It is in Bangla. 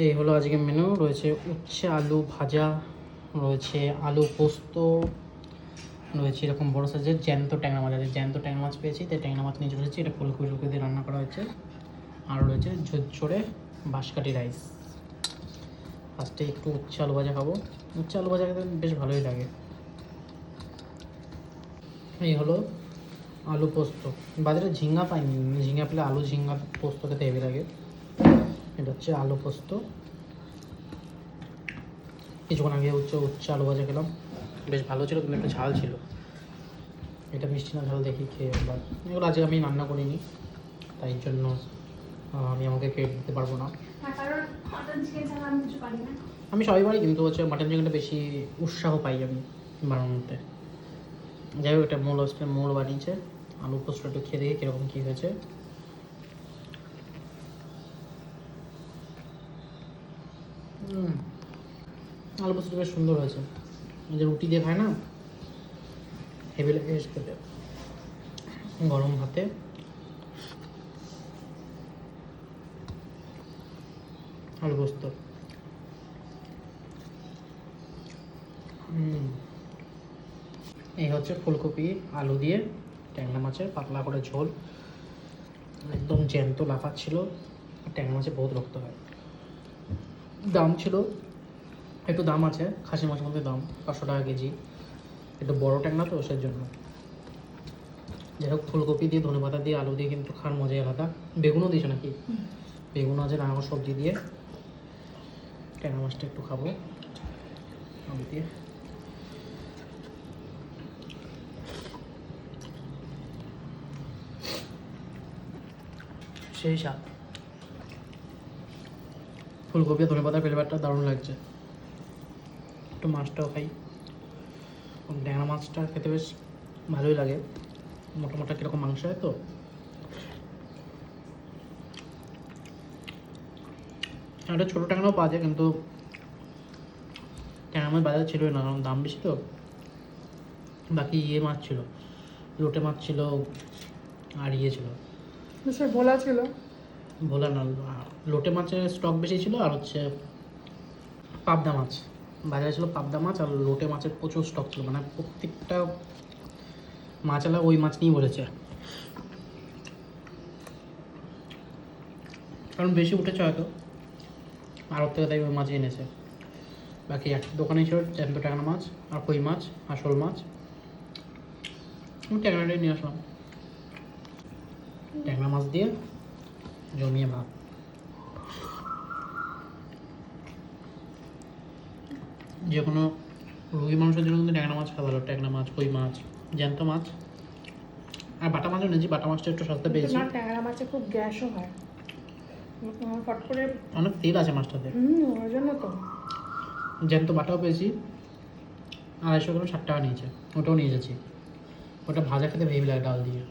এই হলো আজকে মেনু। রয়েছে উচ্ছে আলু ভাজা, রয়েছে আলু পোস্ত, রয়েছে এরকম বড় সাইজের জ্যান্ত ট্যাংরা মাছ আছে। জ্যান্ত ট্যাংরা মাছ পেয়েছি, তাই ট্যাংরা মাছ নিয়ে চলে এসেছি। এটা ফুলকপি দিয়ে রান্না করা হয়েছে। আর রয়েছে ঝোরঝোরে বাঁশকাঠি রাইস। ফার্স্টে একটু উচ্ছে আলু ভাজা খাবো। উচ্ছে আলু ভাজা খেতে বেশ ভালোই লাগে। এই হলো আলু পোস্ত। বাজারে ঝিঙ্গা পাইনি, ঝিঙ্গা পেলে আলু ঝিঙ্গা পোস্ত খেতে হেভি লাগে। এটা হচ্ছে আলু পোস্ত। কিছুক্ষণ আগে উচ্ছে আলু ভাজা খেলাম, বেশ ভালো ছিল, কিন্তু একটু ঝাল ছিল। এটা মিষ্টি না ঝাল দেখি খেয়ে একবার। এগুলো আজকে আমি রান্না করিনি, তাই জন্য আমি আমাকে ক্রেডিট দিতে পারবো না। আমি সবাই পারি, কিন্তু হচ্ছে মাটন চিকেনটা বেশি উৎসাহ পাই আমি বানানোতে। যাই হোক, এটা মূল বানিয়েছে। আলু পোস্ত একটু খেয়ে দেখি কীরকম কী হয়েছে। আলু পোস্তটা বেশ সুন্দর হয়েছে। যে রুটি দিয়ে খায় না, হেভি লাগে খেতে গরম ভাতে। আলু পোস্ত এই হচ্ছে ফুলকপি আলু দিয়ে ট্যাংরা মাছের পাতলা করে ঝোল। একদম জ্যান্ত লাফাচ্ছিল। ট্যাংরা মাছে বহুত রক্ত হয়। দাম ছিল একটু, দাম আছে খাসি মাছের মধ্যে, দাম 500 টাকা কেজি। একটু বড় ট্যাংরা তো, সেই জন্য। যাই হোক, ফুলকপি দিয়ে ধনেপাতা দিয়ে আলু দিয়ে কিন্তু খাওয়ার মজাই আলাদা। বেগুনও দিয়েছে নাকি? বেগুন আছে, নানা সবজি দিয়ে ট্যাংরা মাছটা একটু খাবো আলু দিয়ে। সেই স্বাদ। ফুলকপি ধনে পাতার ফ্লেভারটা দারুণ লাগছে। একটু মাছটাও খাই। ট্যাংরা মাছটা খেতে বেশ ভালোই লাগে, মোটা মোটা কীরকম মাংস হয় তো। একটা ছোটো ট্যাংরাও পাওয়া যায়, কিন্তু ট্যাংরা মাছ বাজারে ছিলই না, কারণ দাম বেশি তো। বাকি মাছ ছিল, লোটে মাছ ছিল, আর ছিল ভোলা ছিল। ভোলা না, লোটে মাছের স্টক বেশি ছিল। আর হচ্ছে পাবদা মাছ বাজারে ছিল, পাবদা মাছ আর লোটে মাছের প্রচুর স্টক ছিল। মানে প্রত্যেকটা মাছওয়ালা ওই মাছ নিয়েই বলেছে, কারণ বেশি উঠেছে হয়তো আড়ত থেকে, তাই ওই মাছই এনেছে। বাকি একটা দোকানে ছিল জ্যান্ত ট্যাংরা মাছ আর কই মাছ আর শোল মাছ। আমি ট্যাংরাটাই নিয়ে আসলাম। ট্যাংরা মাছ দিয়ে জমিয়ে ভাত। যে কোনো রুগী মানুষের জন্য কিন্তু ট্যাংরা মাছ খাওয়া ভালো। ট্যাংরা মাছ, কই মাছ, জ্যান্ত মাছ। আর বাটা মাছও নিয়েছি, বাটা মাছটা একটু সস্তা পেয়েছি। ট্যাংরা মাছে খুব গ্যাসও হয়, ফট করে অনেক তেল আছে মাছটাতে, ওই জন্য তো। জ্যান্ত বাটাও পেয়েছি, 250 গ্রাম 60 টাকা নিয়েছে। ওটাও নিয়ে যাচ্ছি। ওটা ভাজা খেতে ভেবে লাগে ডাল দিয়ে।